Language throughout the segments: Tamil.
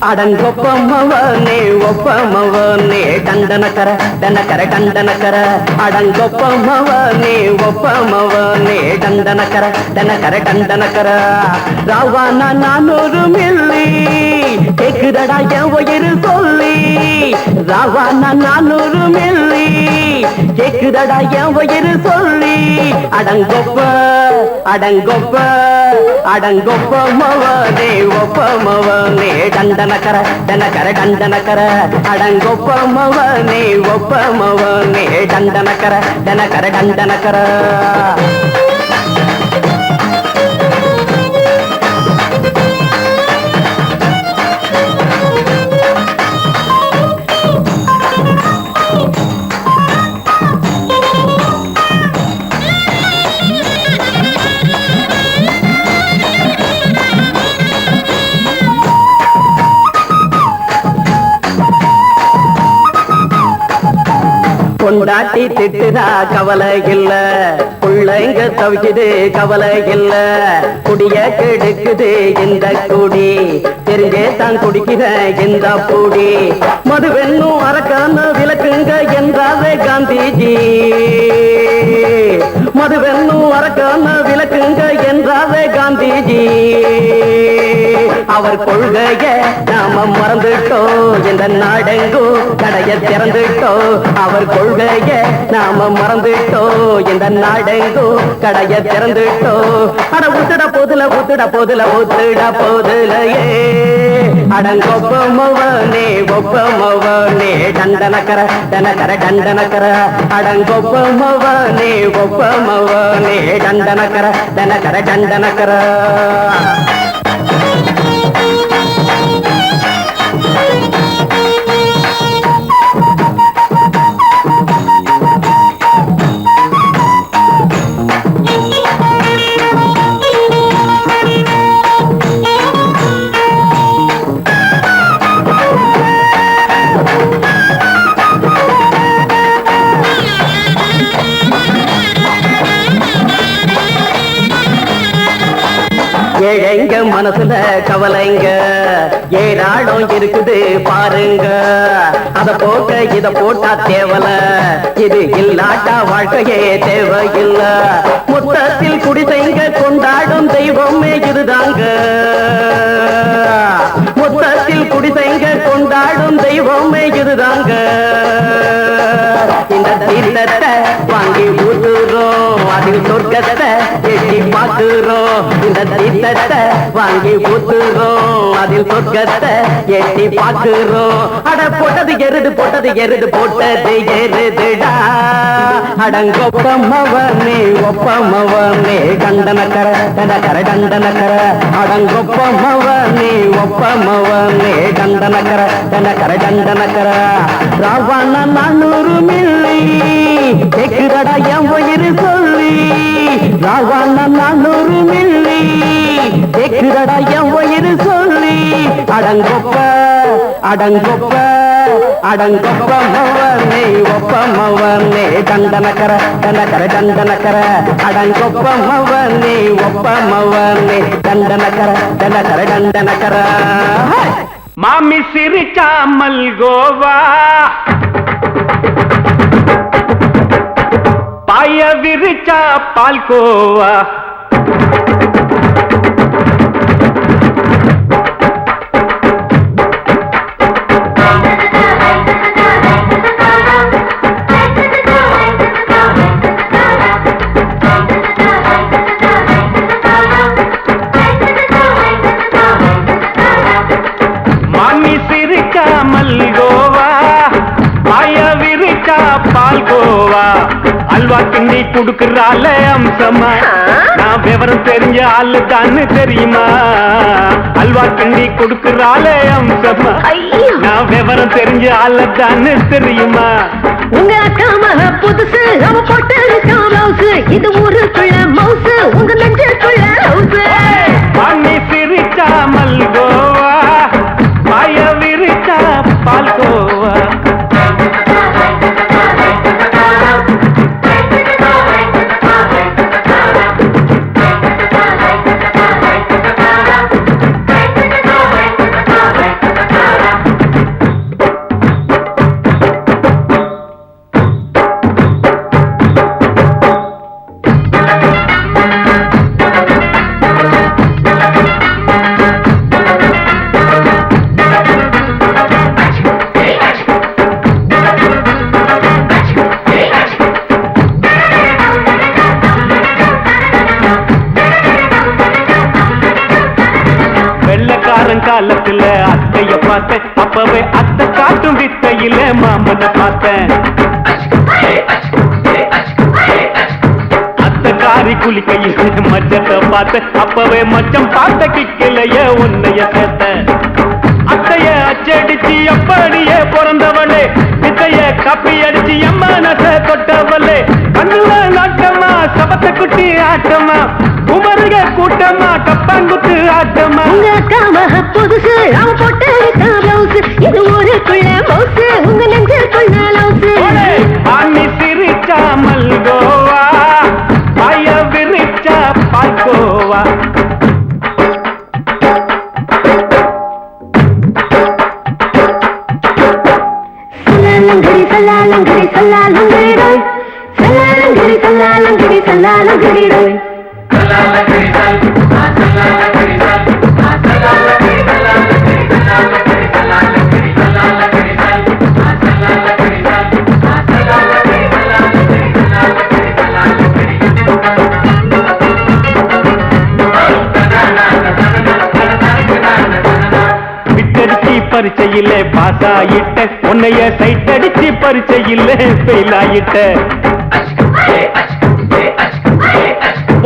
அடங்கொப்பமவனே ஒப்பமவனே டண்டனக்கர டனக்கர டண்டனக்கர அடங்கொப்பமவனே ஒப்பமவனே டண்டனக்கர டனக்கர டண்டனக்கர ராவானா 400 மில்லி கேக்குதடா என் உயிர் சொல்லி ராவானா 400 மில்லி கேக்குதடா என் உயிர் சொல்லி அடங்கொப்ப அடங்கொப்ப அடங்கொப்பமவனே ஒப்பமவனே டண்டனக்கர டனக்கர டண்டனக்கர அடங்கொப்பமவனே ஒப்பமவனே டண்டனக்கர டனக்கர டண்டனக்கர கொண்டாட்டி திட்டுதா கவலை இல்ல புள்ளைங்க தவிக்குது கவலை இல்ல குடிய கெடுக்குது இந்த குடி தெரிஞ்சே தான் குடிக்கிற இந்த பூடி மதுவென்னும் அரக்கான விளக்குங்க என்றாவே காந்திஜி மதுவென்னும் அரக்கான விளக்குங்க என்றாவே காந்திஜி அவர் கொள்கைய நாம மறந்துட்டோம் இந்த நாடெங்கோ கடைய திறந்துட்டோம் அவர் கொள்கைய நாம மறந்துட்டோம் இந்த நாடெங்கோ கடைய திறந்துட்டோம் அட ஊத்துட போதுல ஊத்துட போதுல ஊத்துட போதுலையே அடங்கொப்பமவனே ஒப்பமவனே டண்டனக்கர டனக்கர டண்டனக்கர அடங்கொப்பமவனே ஒப்பமவனே டண்டனக்கர டனக்கர டண்டனக்கர ஏழைங்க மனசுல கவலைங்க ஏராளம் இருக்குது பாருங்க அத போட்ட இத போட்டா தேவல இது இல்லாட்டா வாழ்க்கையே தேவையில்ல மொத்தத்தில் குடிசைங்க கொண்டாடும் தெய்வமே இதுதாங்க மொத்தத்தில் குடிசைங்க கொண்டாடும் தெய்வமே இதுதாங்க இந்த தீர்த்தத்தை வாங்கி ஊத்துறோம் அதில் சொர்க்கத்தை எட்டி பார்க்கிறோம் இந்த தீர்த்தத்தை வாங்கி ஊத்துறோம் அதில் சொர்க்கத்தை எட்டி பார்க்கிறோம் அட போட்டது எருது போட்டது எருதுடா அடங்கொப்பமவனே ஒப்பமவனே டண்டனக்கர டனக்கர டண்டனக்கர அடங்கொப்பமவனே ஒப்பமவனே டண்டனக்கர டனக்கர டண்டனக்கர ராவானா 400 மில்லி கேக்குதடா என் உயிர் சொல்லி ராவானா 400 மில்லி கேக்குதடா என் உயிர் சொல்லி அடங்கொப்ப அடங்கொப்ப அடங்கொப்பமவனே ஒப்பமவனே டண்டனக்கர டனக்கர டண்டனக்கர அடங்கொப்பமவனே ஒப்பமவனே டண்டனக்கர டனக்கர டண்டனக்கர மாமி சிரிச்சா மல்கோவா பாய விரிச்சா பால்கோவா மாமி சிரிச்சா மல்கோவா பாய விரிச்சா பால்கோவா அல்வா கிண்டி குடுக்கறால அம்சமா நான் விவரம் தெரிஞ்ச ஆளு தான்னு தெரியுமா அல்வா கிண்டி குடுக்கறால அம்சமா நான் விவரம் தெரிஞ்ச ஆளு தான்னு தெரியுமா உங்க அக்கா மக புதுசு அவ போட்டு பிளவுஸ் இது ஊருக்குள்ள மவுசு உங்க நெஞ்சுக்குள்ள ஹவுஸ் மாமி சிரிச்சா மல்கோவா பாய விரிச்சா பால்கோவா பார்த்தேன் அப்பவே அத்தை காட்டும் வித்தையில மாமனை பார்த்தேன் அத்தை காரி குளிக்கையில மச்சத்தை பார்த்தேன் அப்பவே மச்சம் பார்த்த கிக்கலைய உன்னைய சேர்த்த அத்தைய அச்சடிச்சு அப்படியே பிறந்தவளே வித்தைய காப்பி அடிச்சு எம்மனச தொட்டவளே கண்ணுல நாட்டமா சபத்த குட்டி ஆட்டமா உமருக கூட்டமா கப்பாங்குத்து ஆட்டமா உங்க அக்கா மக புதுசு அவ போட்டு பிளவுஸ் இது ஊருக்குள்ள மவுசு உங்க நெஞ்சுக்குள்ள லவுசு ஆணி சிரிச்சா மல்கோவா பாய விரிச்சா பால்கோவா சல்லாலங்கடி சல்லாலங்கடி சல்லாலங்கடி சல்லாலங்கடி சல்லாலங்கடி விட்டடிச்சு பரிச்சையிலே பாஸ் ஆயிட்ட உன்னைய சைட் அடிச்சு பரிச்சையிலே ஃபெயில் ஆயிட்ட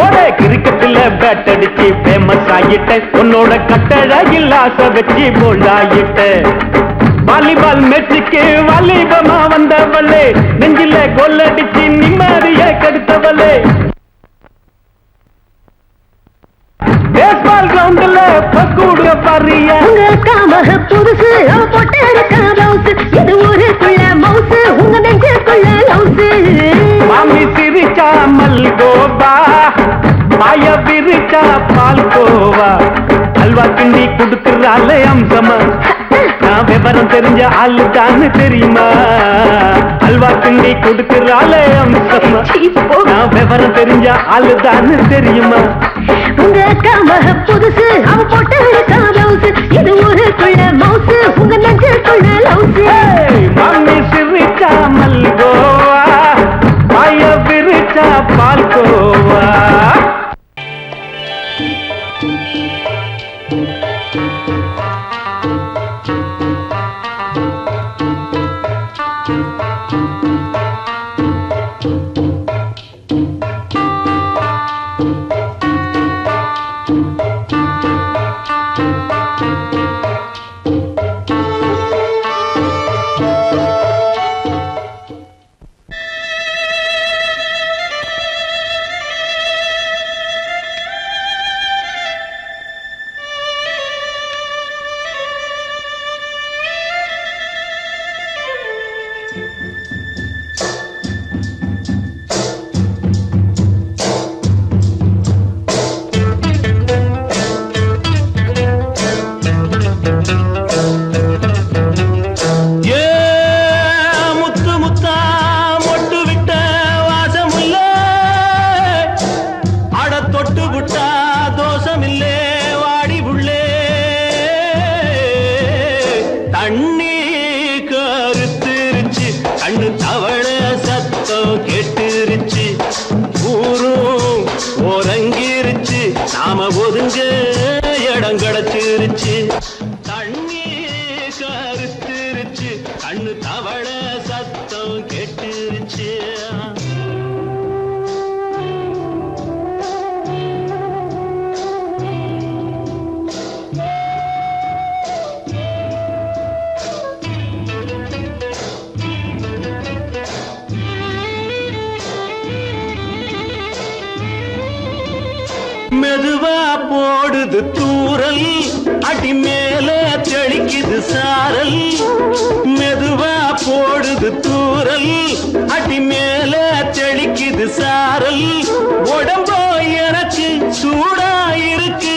ஒரே கிரிக்கெட்ல பேட் அடிச்சு ஃபேமஸ் ஆயிட்ட உன்னோட கட்டழகில் ஆசை வச்சு போல்ட் ஆயிட்ட வாலிபால் மேட்சுக்கு வாலிபமா வந்தவளே நெஞ்சில கோல் அடிச்சு நிம்மதிய கெடுத்தவளே பேஸ்பால் கிரவுண்ட்ல பக்கூட பாரியா உங்க அக்கா மக புதுசு அவ போட்டு பிளவுஸ் இது ஊருக்குள்ள மவுசு உங்க நெஞ்சுக்குள்ள லவுசு மாமி சிரிச்சா மல்கோவா பாய விரிச்சா பால்கோவா அல்வா கிண்டி குடுக்கறால அம்சமா நான் விவரம் தெரிஞ்ச ஆளு தானு தெரியுமா அல்வா கிண்டி குடுக்கறால அம்சமா நான் விவரம் தெரிஞ்ச ஆளு தானு தெரியுமா உங்க அக்கா மக புதுசு அவ போட்டு பிளவுஸ் இது ஊருக்குள்ள மவுசு உங்க நெஞ்சுக்குள்ள லவுசு மாமி சிரிச்சா மல்கோவா பாய விரிச்சா பால்கோவா மெதுவா போடுது தூரல் அடி மேல தெளிக்குது சாரல் மெதுவா போடுது தூரல் அடி மேல தெளிக்குது சாரல் உடம்போ எனக்கு சூடா இருக்கு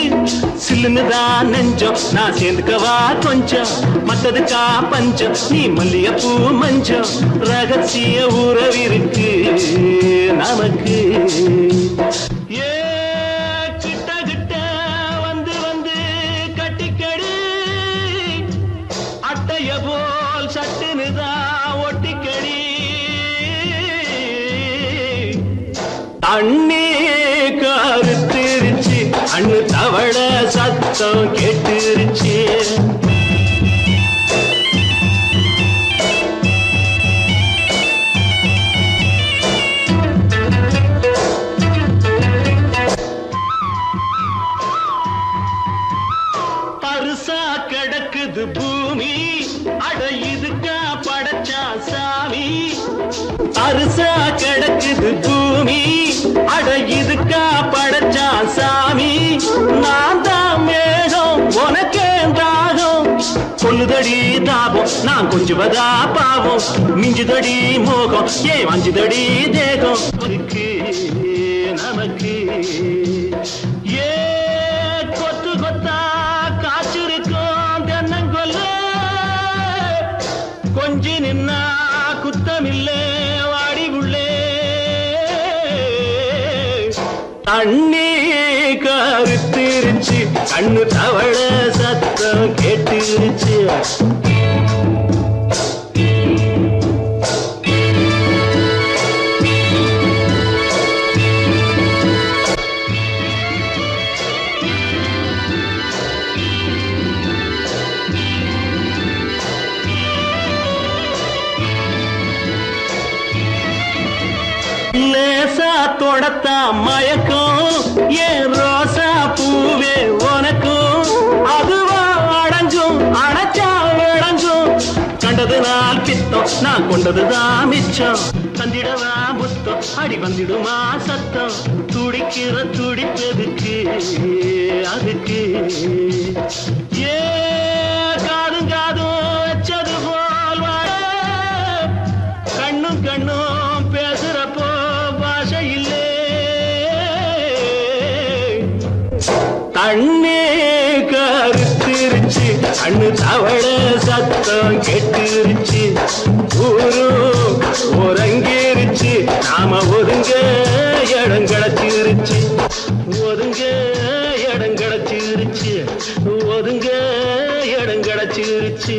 சில்லுன்னுதான் நெஞ்சம் நான் சேர்ந்துக்கவா கொஞ்சம் மத்ததுக்கா பஞ்சம் நீ மல்லிகைப்பூ மஞ்சம் ரகசிய உறவிருக்கு நமக்கு அண்ணே கருத்திருச்சு அண்ணு தவள சத்தம் கேட்டுருச்சு சாமி நான் தான் மேகம் உனக்கேந்தாகும் கொல்லுதடி தாபம் நான் கொஞ்சுவதா பாவம் மிஞ்சுதடி மோகம் ஏன் வஞ்சுதடி தேகம் இருக்கு நமக்கு ஏ கொத்து கொத்தா காய்ச்சிருக்கும் தென்னங்கொல்ல கொஞ்சி நின்னா குத்தமில்லே வாடி உள்ளே தண்ணி கருத்திருச்சு கண்ணு தவள சத்தம் கேட்டுருச்சு லேசா தொடத்தா மயக்கம் ஏன் ரோசா பூவே உனக்கும் அதுவா அடைஞ்சும் அடைச்சா விளங்கும் கண்டது நாள் பித்தம் நான் கொண்டதுதான் மிச்சம் தந்திடவா புத்தம் அடி வந்திடுமா சத்தம் துடிக்கிற துடிப்பதுக்கு அதுக்கு ஏ காதும் காதும் வச்சது போல் வாழ கண்ணும் கண்ணும் பேசுறப்போ பாஷை இல்லே கண்ணே கருத்திருச்சு கண்ணு தவள சத்தம் கெட்டுருச்சு ஊரு உறங்கிருச்சு நாம ஒதுங்க இடம் கிடைச்சிருச்சு ஒதுங்க இடம் கிடைச்சிருச்சு ஒதுங்க இடம் கிடைச்சிருச்சு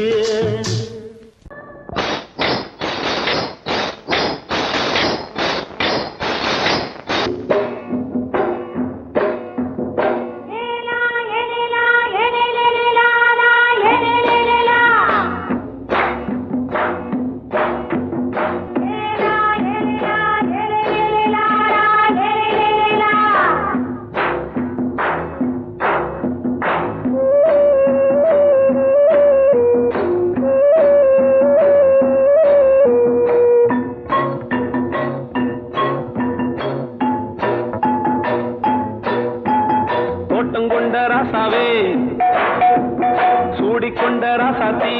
சூடிக்கொண்ட ராசாத்தி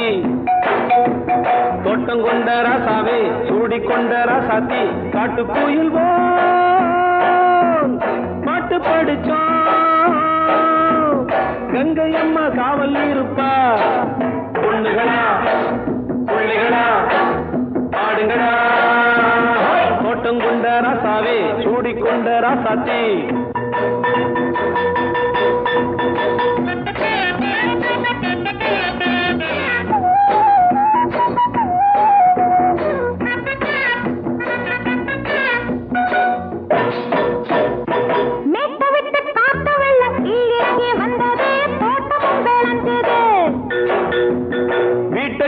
தோட்டம் கொண்ட ராசாவே சூடிக்கொண்ட ராசாத்தி காட்டு கோயில் பாட்டு படிச்சோம் கங்கை அம்மா காவல் இருப்பா பொண்ணுகளா பிள்ளைகளா பாடுங்களா தோட்டம் கொண்ட ராசாவே சூடிக்கொண்ட ராசாத்தி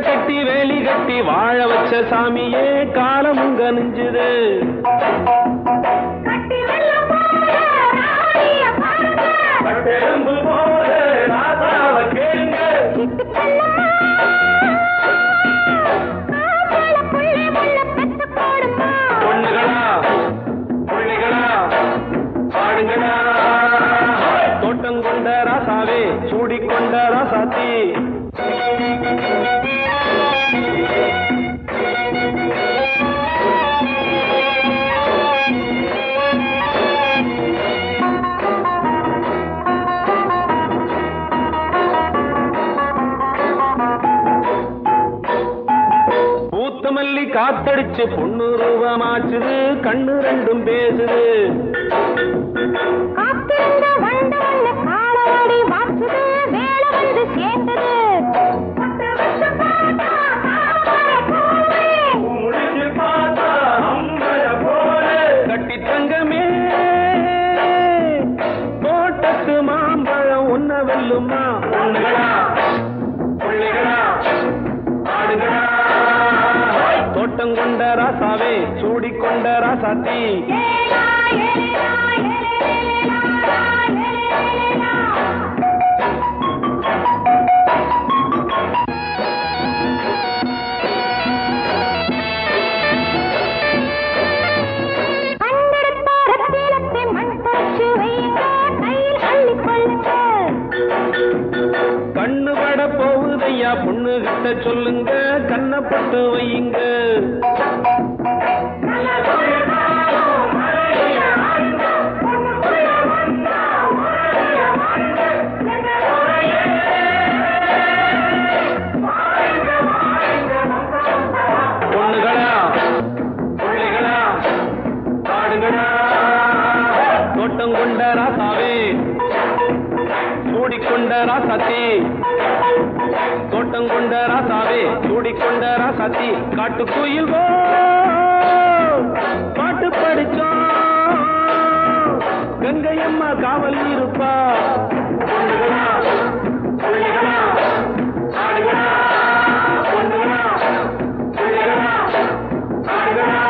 கட்டி வேலி கட்டி வாழ வச்ச சாமியே காலமுங்க நெஞ்சுது பொண்ணுகளா பிள்ளைகளா பாடுங்களா தோட்டம் கொண்ட ராசாவே சூடிக்கொண்ட ராசாத்தி பூத்தமல்லி காத்தடிச்சு பொண்ணு ரூபமாச்சுது கண்ணு ரெண்டும் பேசுது கட்டி தங்கமே தோட்டத்து மாம்பழம் உன்ன வெல்லுமா பொண்ணுகளா பிள்ளைகளா ஆடுகளா தோட்டம் கொண்ட ராசாவே சூடிக்கொண்ட ராசாத்தி கை கிட்ட சொல்லுங்க கண்ணப்பட்டு வையுங்க பொண்ணுகளா பிள்ளைகளா ஆடுகளா தோட்டம் கொண்ட ராசாவே சூடிக்கொண்ட ராசாத்தி தோட்டம் கொண்ட ராசாவே சூடிக்கொண்ட ராசாத்தி காட்டுக்குயில் பாட்டு படிச்சோம் கங்கையம்மா காவல் இருப்பா பொண்ணுகளா பிள்ளைகளா ஆடுகளா பொண்ணுகளா பிள்ளைகளா ஆடுகளா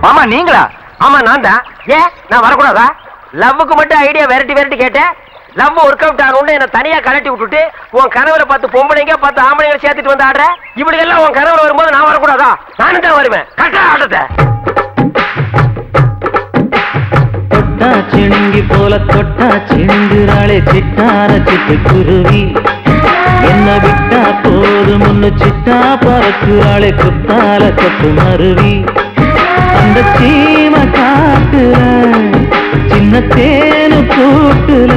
மாமா நீங்களா? ஆமா நான் தான். ஏன் நான் வரக்கூடாதா? லவ்வுக்கு மட்டும் ஐடியா வெரைட்டி கேட்டேன். லவ் ஒர்க் அவுட் ஆகணும்னு என்ன தனியா கலட்டி விட்டுட்டு உன் கனவுல 10 பொம்பளைங்க 10 ஆம்பளைங்க சேர்த்துட்டு வந்து ஆடுற. இப்படி எல்லாம் உன் கனவுல வரும்போது நான் வரக்கூடாதா? நானும் தான் வருவேன். கரெக்டா ஆட்டத்தை தொட்டா சிணுங்கி போல தொட்டா சிணுங்குறாளே சிட்டார சிட்டு குருவி என்ன விட்டா போதும் முன்னு சிட்டா பறக்குறாளே குத்தால கொட்டு மருவி அந்த சீம காட்டுல சின்ன தேனு கூட்டுல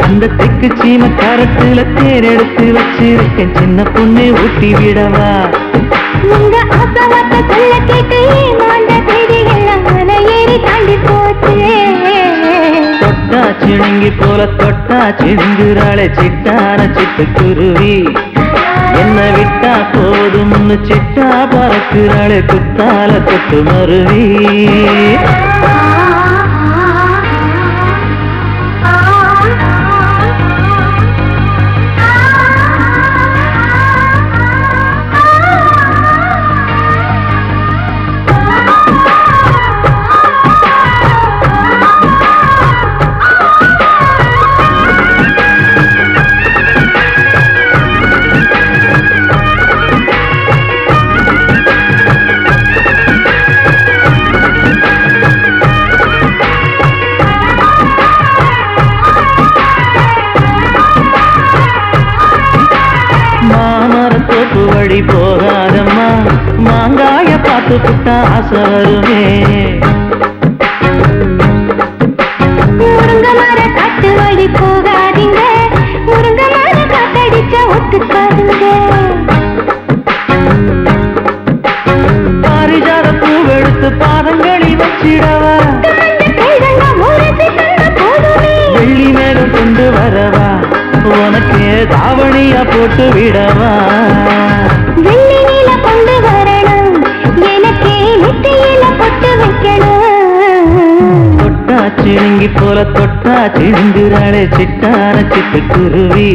அந்த தெக்கு சீம கரட்டுல தேர் எடுத்து வச்சிருக்கேன் சின்ன பொண்ணு ஊட்டி விடவா உங்க ஆசவாத்த சொல்ல கேட்டு மாண்ட தேடி எல்லாம் மலை ஏறி தாண்டி போச்சு தொட்டா சிணுங்கி போல தொட்டா சிணுங்குறாளே சிட்டான சிட்டு குருவி என்ன விட்டா போதும் சிட்டா பறக்குறாளே குத்தால கொட்டு மருவி மாமரத்தோப்பு வழி போகாதம்மா மாங்காய பார்த்து புட்டா ஆசை வருமே முருங்க மர காட்டு வழி போகாதீங்க முருங்க மர காத்தடிச்ச ஒத்துக்காதுங்க பாரிஜாத பூவெடுத்து பாதங்களில் வச்சிடவா வெள்ளி மேலும் கொண்டு வரவா உனக்கு தாவணியா போட்டு விடவா வெள்ளி நீல கொண்டு வரணும் எனக்கே நெத்தியில பொட்டு வைக்கணும் தொட்டா சிணுங்கி போல தொட்டா சிணுங்குறாளே சிட்டான சிட்டு குருவி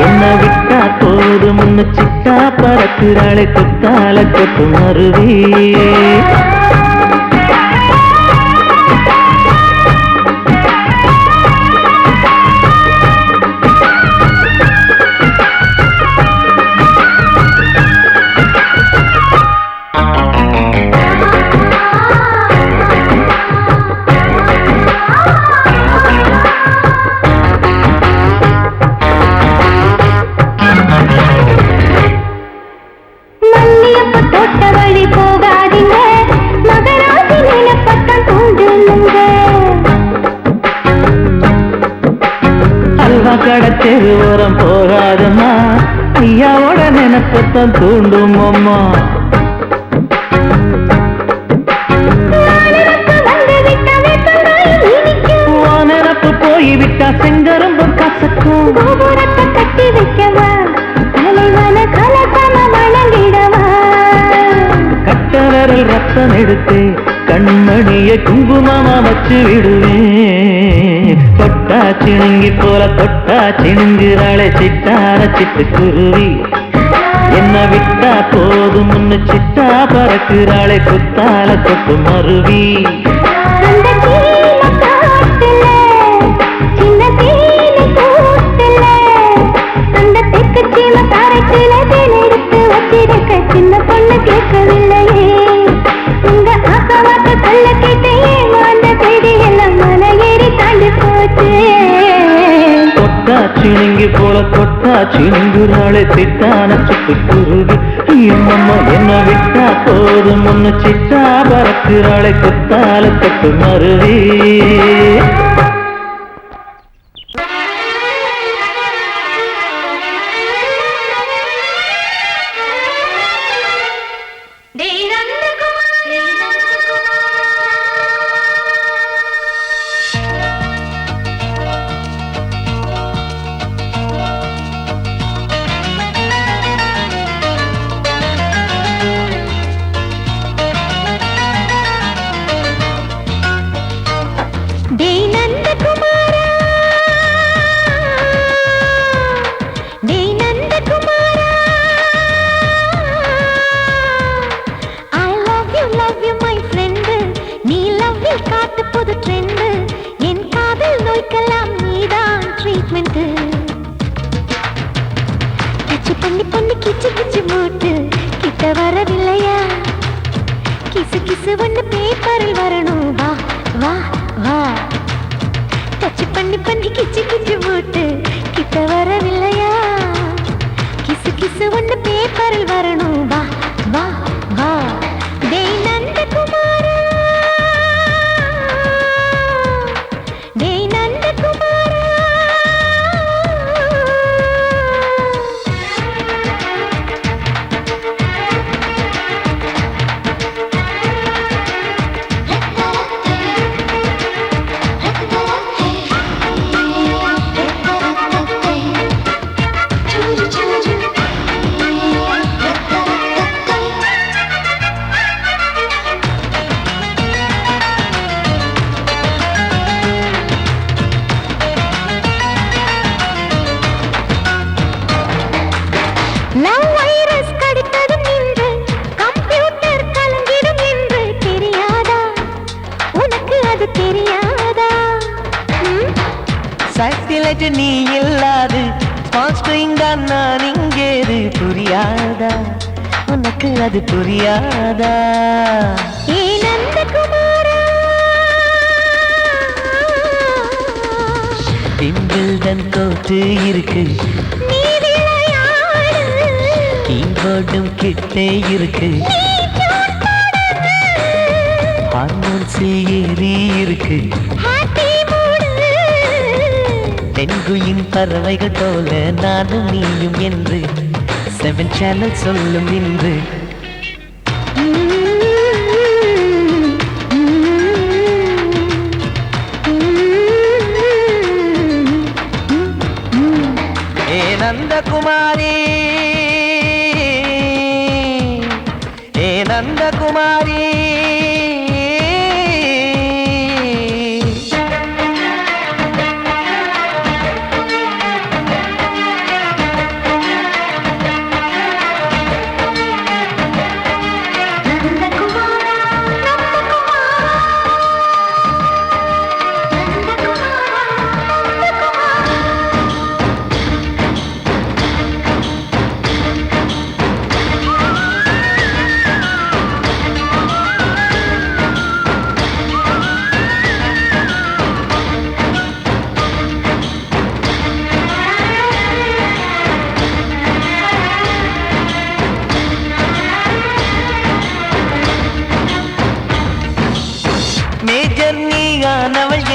என்ன விட்டா போதும் சிட்டா பறக்குறாளே குத்தால கொட்டு மருவி தோட்ட வழி போகாதீங்க மகராசி நிலப்பட்டம் தூண்டுங்க அல்வா கடை தெருவோரம் போகாதம்மா ஐயாவோட நினைப்பத்தான் தூண்டும் அம்மா நினப்பு போய்விட்டா செங்கரும்பு கசக்கும் கோபுரத்தை கட்டி வைக்கவா தலைவன கலசம வணங்கிடவா கட்ட விரல் ரத்தம் எடுத்து கண்மணிய கைய குங்குமமா வச்சு விடுவேன். தொட்டா சிணுங்கி போல தொட்டா சிணுங்குறாளே சிட்டார சிட்டுக்குருவி. என்ன விட்டா போதும் முன்னு சிட்டா பறக்குறாளே குத்தால தொட்டு மருவி. சின்ன பொண்ணு கேட்கவில்லையே உங்க ஆசவாக்க சொல்ல கேட்டையே அந்த செய்தி எல்லாம் மலை ஏறி தாண்டி போச்சு. தொட்டா சிணுங்கி போல தொட்டா சிணுங்குறாளே சிட்டான சிட்டுக்குருவி. அம்மா என்ன விட்டா போதும் முன்னு சிட்டா பறக்குறாளே குத்தால தொட்டு மருவி. நீ இல்லாது நான் இங்கேது புரியாதா உனக்கு அது புரியாதா? விம்பிள்டன் கோட்டு இருக்கு கீபோர்டும் கிட்டே இருக்கு ஹார்மோன்ஸில் ஏறி இருக்கு தென்குயின் பறவைகள் போல நானும் நீயும் என்று 7 சேனல் சொல்லும் இன்று. ஏ நந்தகுமாரி ஏ நந்தகுமாரி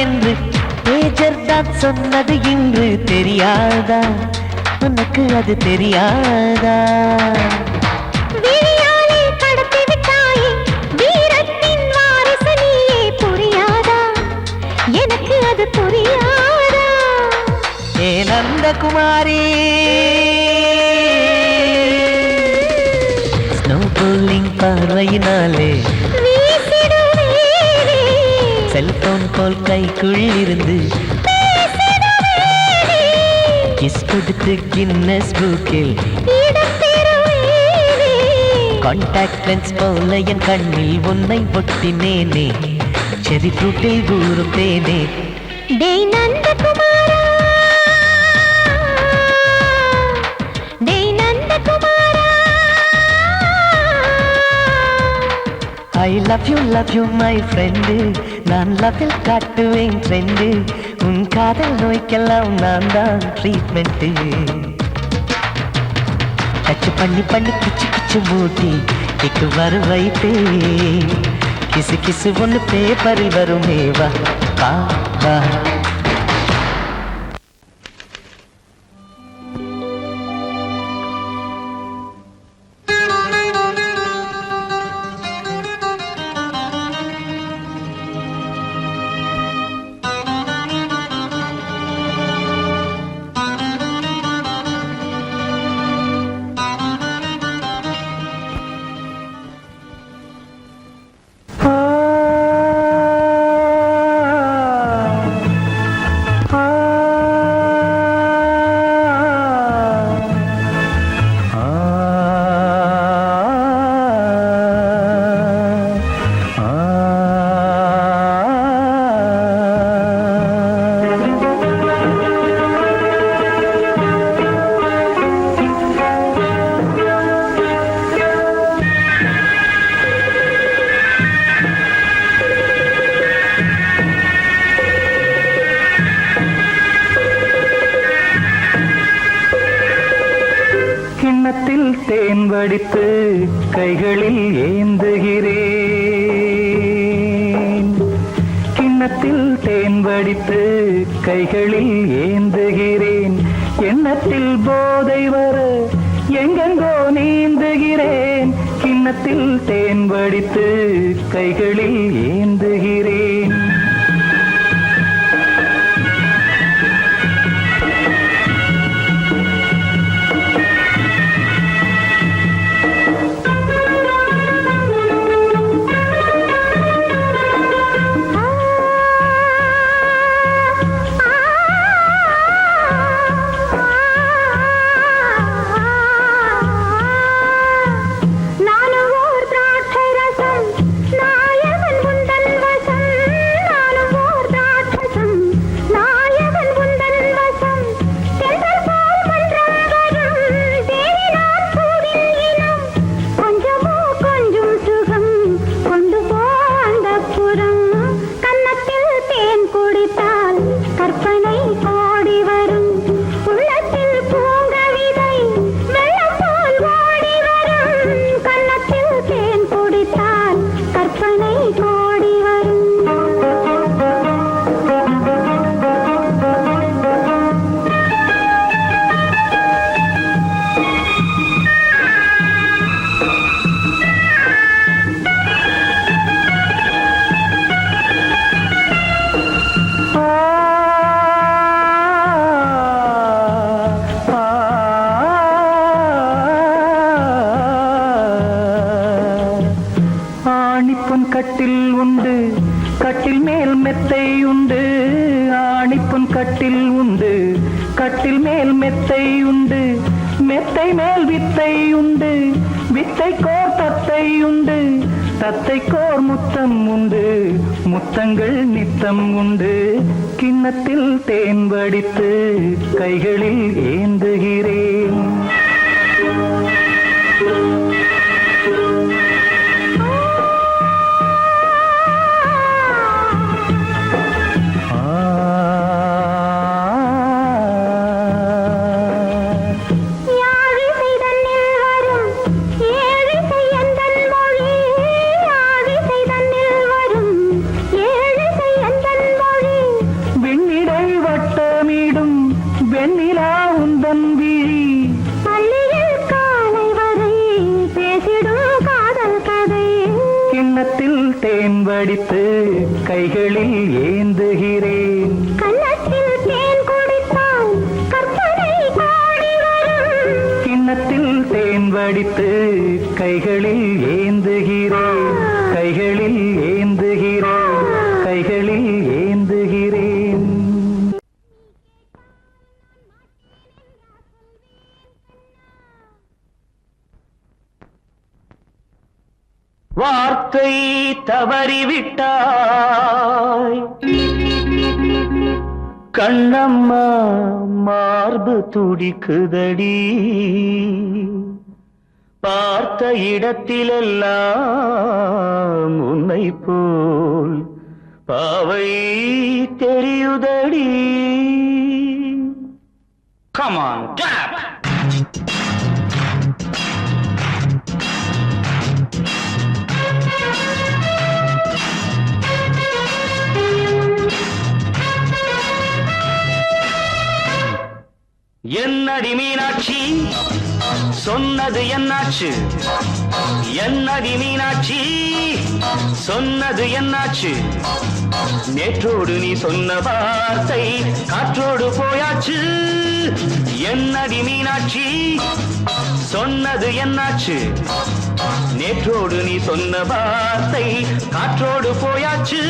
என்று பேஜர் தான் சொன்னது இன்று தெரியாதா உனக்கு அது தெரியாதா? எனக்கு அது புரியாதா? ஏ நந்தகுமாரி ஸ்னோ போலிங் பார்வையினாலே செல்போன் போல் கைக்குள் இருந்து கிஸ் கொடுத்து கின்னஸ் புக்கில் கான்டாக்ட் லென்ஸ் போல என் கண்ணில் உன்னை ஒட்டினேனே செரி ஃப்ரூட்டில் ஊறும் தேனே டேய் நந்தகுமாரா டேய் நந்தகுமாரா I love you my friend நான் லவ்வில் காட்டுவேன் ட்ரெண்டு உன் காதல் நோய்க்கெல்லாம் நான் தான் ட்ரீட்மெண்ட்டு டச் பண்ணி கிச்சு கிச்சு மூட்டி கிக்கு வர வைத்தே கிசு கிசு ஒன்று பேப்பரில் வருமே வா வா கிண்ணத்தில் தேன் வடித்து கைகளில் ஏந்துகிறேன் கிண்ணத்தில் தேன் வடித்து கைகளில் ஏந்துகிறேன் எண்ணத்தில் போதை வர எங்கெங்கோ நீந்துகிறேன் கிண்ணத்தில் தேன் வடித்து கைகளில் ஏந்துகிறேன் கட்டில் உண்டு கட்டில் மேல் மெத்தை உண்டு ஆணிப்பொன் கட்டில் உண்டு கட்டில் மேல் மெத்தை உண்டு மெத்தை மேல் வித்தை உண்டு வித்தை கோர் தத்தை உண்டு தத்தை கோர் முத்தம் உண்டு முத்தங்கள் நித்தம் உண்டு கிண்ணத்தில் தேன் வடித்து கைகளில் ஏந்துகிறேன் தேன் வடித்து கைகளில் ஏந்துகிறேன் கன்னத்தில் தேன் குடித்தால் கற்பனை கோடி வரும் கிண்ணத்தில் தேன் வடித்து கைகளில் ஏந்துகிறேன் கைகளில் ஏந்துகிறேன் கைகளில் வார்த்தை தவறிவிட்டாய் கண்ணம்மா மார்பு துடிக்குதடி பார்த்த இடத்திலெல்லாம் உன்னை போல் பாவை தெரியுதடி. Come on, tap! என்னடி மீனாட்சி சொன்னது என்னாச்சு? என்னடி மீனாட்சி சொன்னது என்னாச்சு? நேற்றோடு நீ சொன்ன வார்த்தை காற்றோடு போயாச்சு. என்னடி மீனாட்சி சொன்னது என்னாச்சு? நேற்றோடு நீ சொன்ன வார்த்தை காற்றோடு போயாச்சு.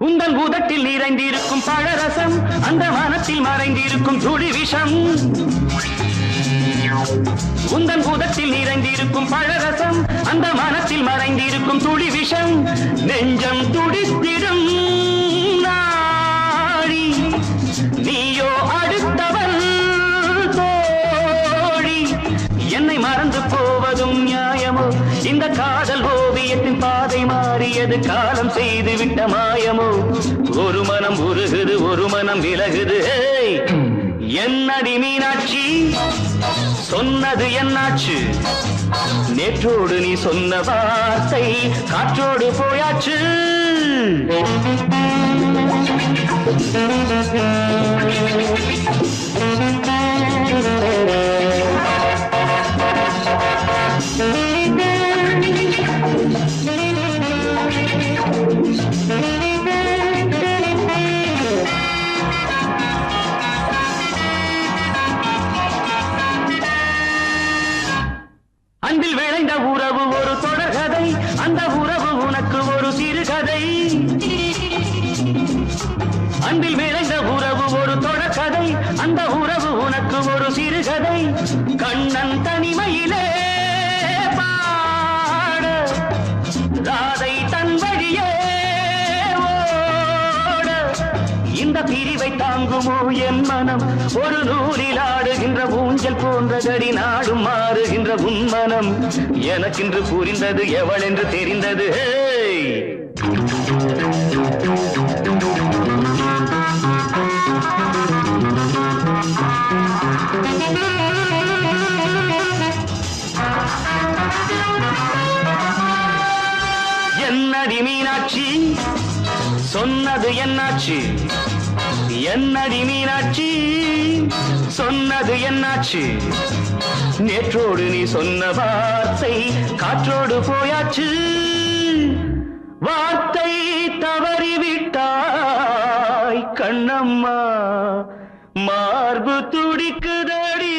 உந்தன் பூதத்தில் நிறைந்திருக்கும் பழரசம் அந்த வானத்தில் மறைந்திருக்கும் துளி விஷம். உந்தன் பூதத்தில் நிறைந்திருக்கும் பழரசம் அந்த வானத்தில் மறைந்திருக்கும் துளி விஷம். நெஞ்சம் துடித்திடும் நாடி நீயோ அடுத்தவள் தோழி. என்னை மறந்து போவதும் நியாயமோ? இந்த காதல் ஓவியத்தின் பாதை மாறியது காலம் செய்து விட்ட மாயமோ? ஒரு மனம் உருகுது ஒரு மனம் விலகுது. என்னடி மீனாட்சி சொன்னது என்னாச்சு? நேற்றோடு நீ சொன்ன வார்த்தை காற்றோடு போயாச்சு. அன்பில் விளைந்த உறவு ஒரு தொடர்கதை, அந்த உறவு உனக்கு ஒரு சிறுகதை. அன்பில் விளைந்த உறவு ஒரு தொடர்கதை, அந்த உறவு உனக்கு ஒரு சிறுகதை. கண்ணன் தனிமையிலே பாட ராதை தன் வழியே ஓட. இந்த பிரிவை தாங்குமோ என் மனம்? ஒரு நூலில் ஆடுகின்ற ஊஞ்சல் போன்றதடி நாடும் மாறுகின்ற உன்மனம். எனக்கென்று புரிந்தது எவள் என்று தெரிந்தது. என்னடி மீனாட்சி சொன்னது என்னாச்சு? என்னடி மீனாட்சி சொன்னது என்னாச்சு? நேற்றோடு நீ சொன்ன வார்த்தை காற்றோடு போயாச்சு. வார்த்தை தவறிவிட்டாய் கண்ணம்மா மார்பு துடிக்குதடி.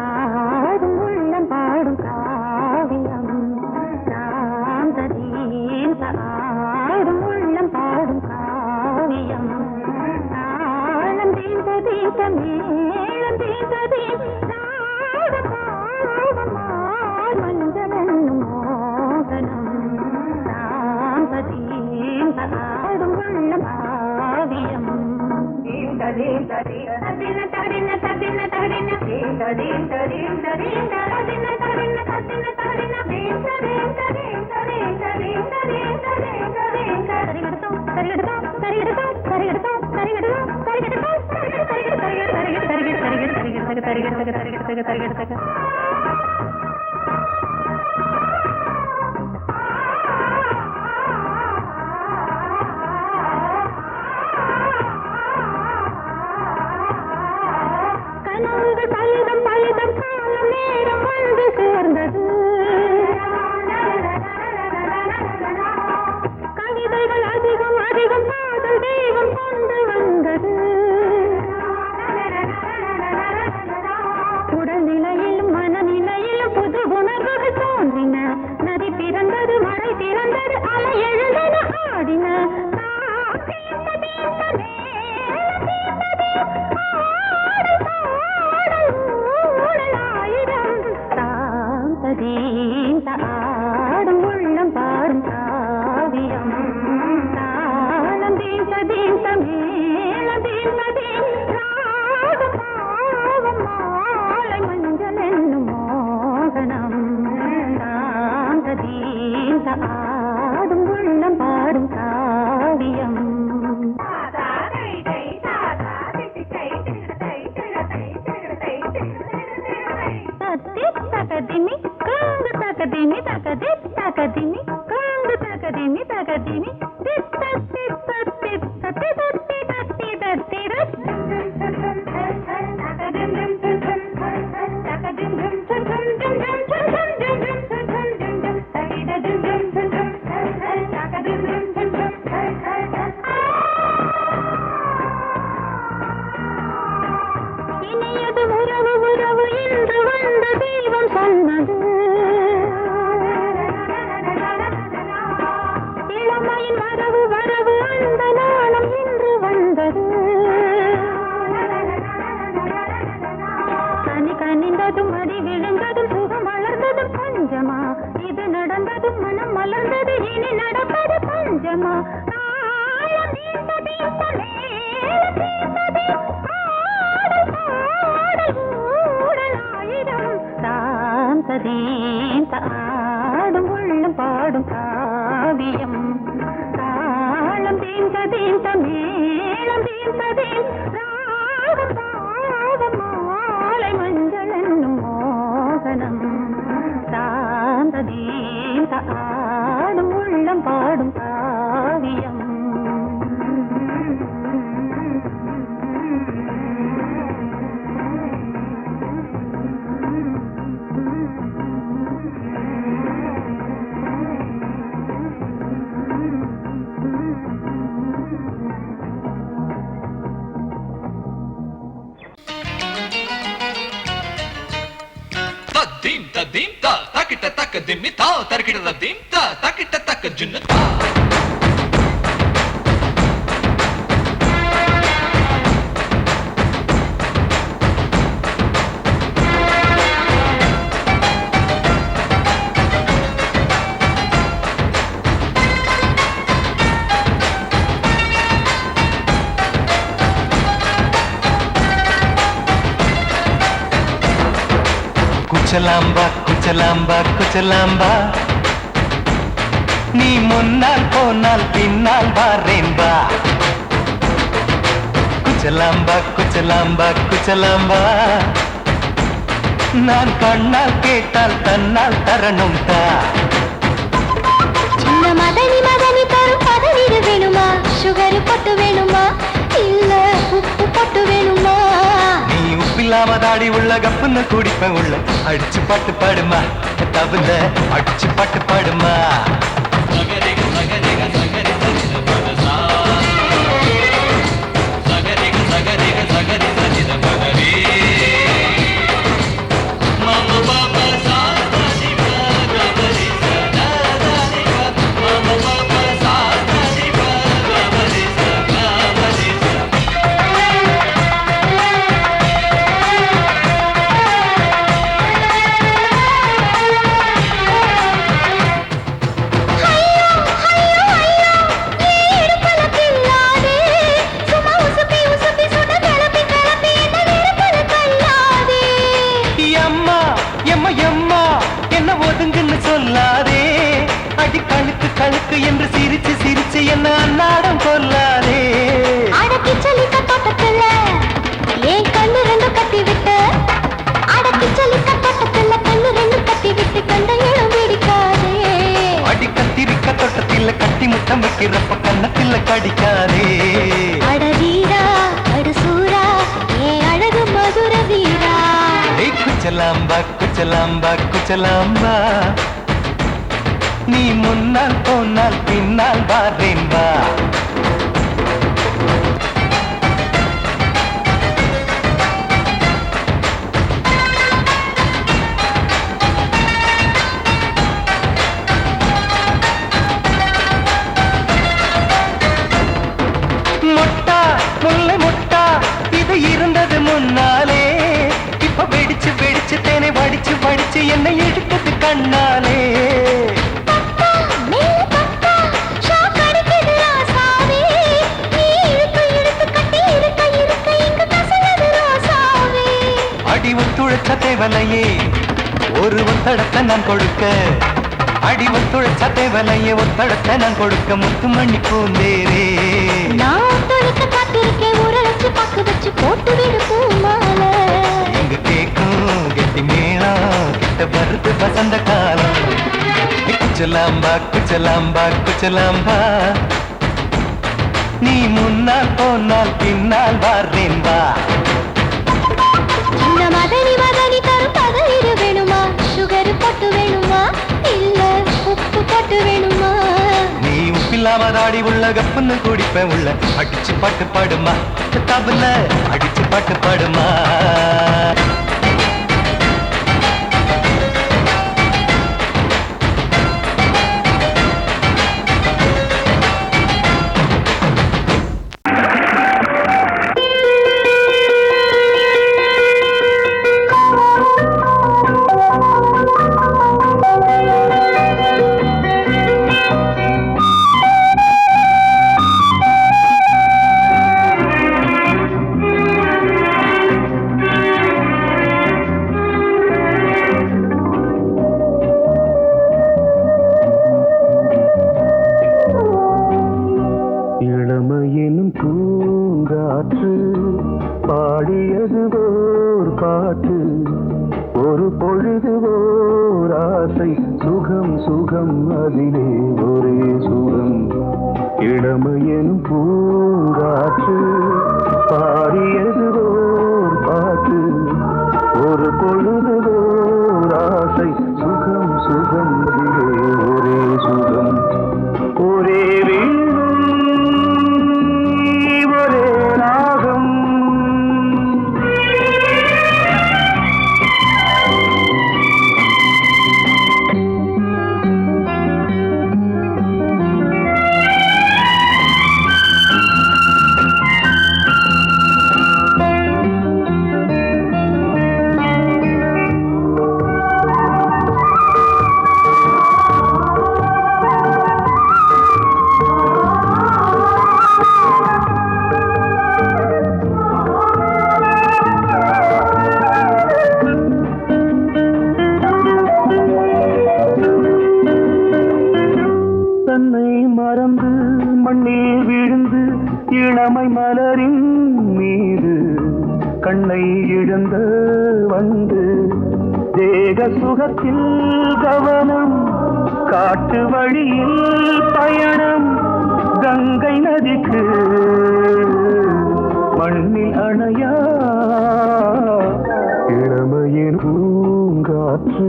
ஆடும் உள்ளம் பாடும் காவியம் ஆடும் உள்ளம் பாடும் காவியம் தாளம் தீந்த தீந்த மேளம் தீந்த தீந்த மஞ்சளும் மோகனம் ஆடும் உள்ளம் காவியம் பலிதம் பலிதம் காலம் நேரம் வந்து சேர்ந்தது கவிதைகள் அதிகம் அதிகம் காதல் தெய்வம் கொண்டு வந்தது உடல்நிலையிலும் மனநிலையிலும் புது உணர்வுகள் தோன்றின நதி பிறந்தது மழை பிறந்தது அலை எழுந்தது ஆடின ஆடும் உள்ளம் பாடும் காவியம் தாளம் தீந்த தீந்த மேளம் தீந்த தீந்த மாலை மஞ்சள் என்னும் மோகனம் தாந்த தீந்த ஆடும் உள்ளம் பாடும் காவியம் தகதினி காங்கு தகதினி தகதி தகதினி காங்கு தகதினி தகதினி தித்த தித்த தித்த தித்தி தத்தி தத்தி இனியது உறவு உறவு என்று வந்த தெய்வம் சொன்னது இளமையின் வரவு வரவு அந்த நாளம் இன்று வந்தது கனி கனிந்ததும் அடி விழுந்ததும் சுகம் வளர்ந்ததும் பஞ்சமா இது நடந்ததும் மனம் மலர்ந்தது இனி நடப்பது பஞ்சமா ஆடும் உள்ளம் பாடும் காவியம் தாளம் தீந்த தீந்த மேளம் தீந்த தீந்த மாலை மஞ்சள் என்னும் மோகனம் தாந்த தீந்த ஆடும் உள்ளம் பாடும் காவியம் Dinta, takita taka dimita, tarkita dinta, takita taka junata. குச்சலாம்பா குச்சலாம்பா குச்சலாம்பா நீ முன்னால் போனால் பின்னால் வாரேன்பா குச்சலாம்பா குச்சலாம்பா குச்சலாம்பா நான் கண்ணால் கேட்டால் தன்னால் தரணும் தா சின்ன மதனி மதனி தரும் பதநீர் வேணுமா சுகர் பொட்டு வேணுமா இல்ல உப்பு பொட்டு வேணுமா நீ உப்பில் இல்லாம தாடி உள்ள கப்புன்னு குடிப்பேன் உள்ள அடிச்சு பாட்டு பாடுமா தவிர அடிச்சு பாட்டு பாடுமா சொல்லாதே அடி கழுக்கு கழுக்கு என்று சிரிச்சு சிரிச்சு என்ன அன்னாடம் கொல்லாதே அடக்கி சொல்லிக்க தோட்டத்துல ஏன் கண்ணு ரெண்டு கட்டி விட்டு அடக்கி சொல்லிக்க தோட்டத்துல கண்ணு ரெண்டு கட்டி விட்டு கண்ட இடம் பிடிக்காதே அடி கத்திரிக்க தோட்டத்தில் கட்டி முட்டம் வைக்கிறப்ப கண்ணத்தில் கடிக்காதே அட வீரா அடு சூரா ஏன் அழகு மதுர வீரா குச்சலாம்பா குச்சலாம்பா குச்சலாம்பா நீ முன்னால் போனால் பின்னால் வாரேன் வா மொட்டா முல்லை மொட்டா இது இருந்தது முன்னாலே இப்ப வெடிச்சு வெடிச்சு தேனை வடிச்சு வடிச்சு என்னை எடுத்தது கண்ணாலே அடி ஒத்துழைச்ச தேவலையே ஒரு ஒத்தடத்தை நான் கொடுக்க அடி ஒத்துழைச்ச தேவலையே ஒத்தடத்தை நான் கொடுக்க முத்துமணி பூந்தேரே நான் தொழிக்க காத்திருக்கேன் உரளச்சு பக்கு வச்சு போட்டு விடு பூமாலை எங்க கேக்கும் கெட்டி மேளம் கிட்ட வருது வசந்த காலம் குச்சலாம்பா குச்சலாம்பா குச்சலாம்பா நீ முன்னால் போனால் பின்னால் வாரேன் வா இந்த மதனி மதனி தரும் பதனிடு வேணுமா சுகர் போட்டு வேணுமா இல்ல உப்பு போட்டு வேணுமா நீ உப்பில்லாம தாடி உள்ள கப்புன்னு குடிப்பேன் உள்ள அடிச்சு பாட்டு பாடுமா தபுல அடிச்சு பாட்டு பாடுமா இளமையினும் பூங்காற்று பாடியது ஓர் பாட்டு ஒரு பொழுது ஓர் ஆசை சுகம் சுகம் அதிலே ஒரே சுகம் இளமையினும் பூங்காற்று பாடியது ஓர் பாட்டு ஒரு பொழுது ஓர் ஆசை சுகம் சுகம் அதிலே ஒரே சுகம் ஒரே இளமை மலரின் மீது கண்ணை இழந்த வந்து தேக சுகத்தில் கவனம் காட்டு வழியில் பயணம் கங்கை நதிக்கு மண்ணில் அணையா பூங்காற்று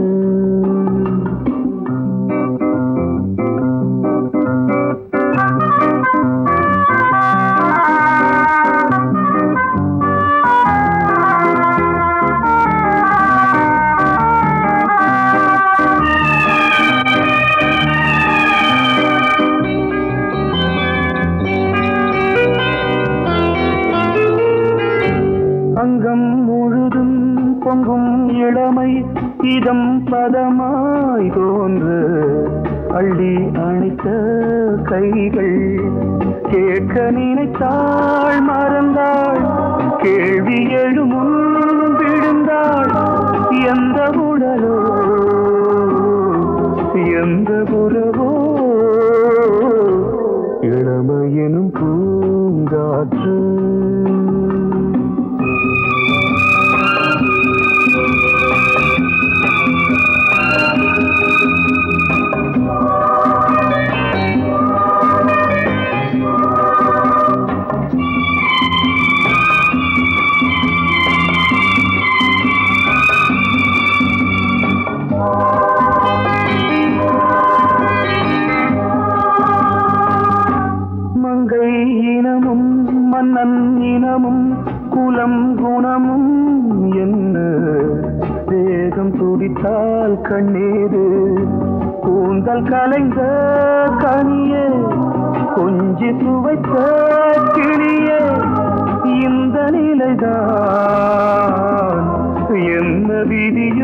அங்கம் முழுதும் பொங்கும் இளமை இதம் பதமாய் தோன்று அள்ளி அணைத்த கைகள் கேட்க நினைத்தாள் மறந்தாள் கேள்வி எழுமுன் விழுந்தாள் எந்த உடலோ எந்த உறவோ இளமையெனும் பூங்காற்று மங்கை இனமும் மன்னன் இனமும் குலம் குணமும் என்ன வேகம் துடித்தால் கண்ணீரு கூந்தல் கலைந்த கனியே கொஞ்சி சுவைத்த கிளியே இந்த நிலைதான் என்ன விதியோ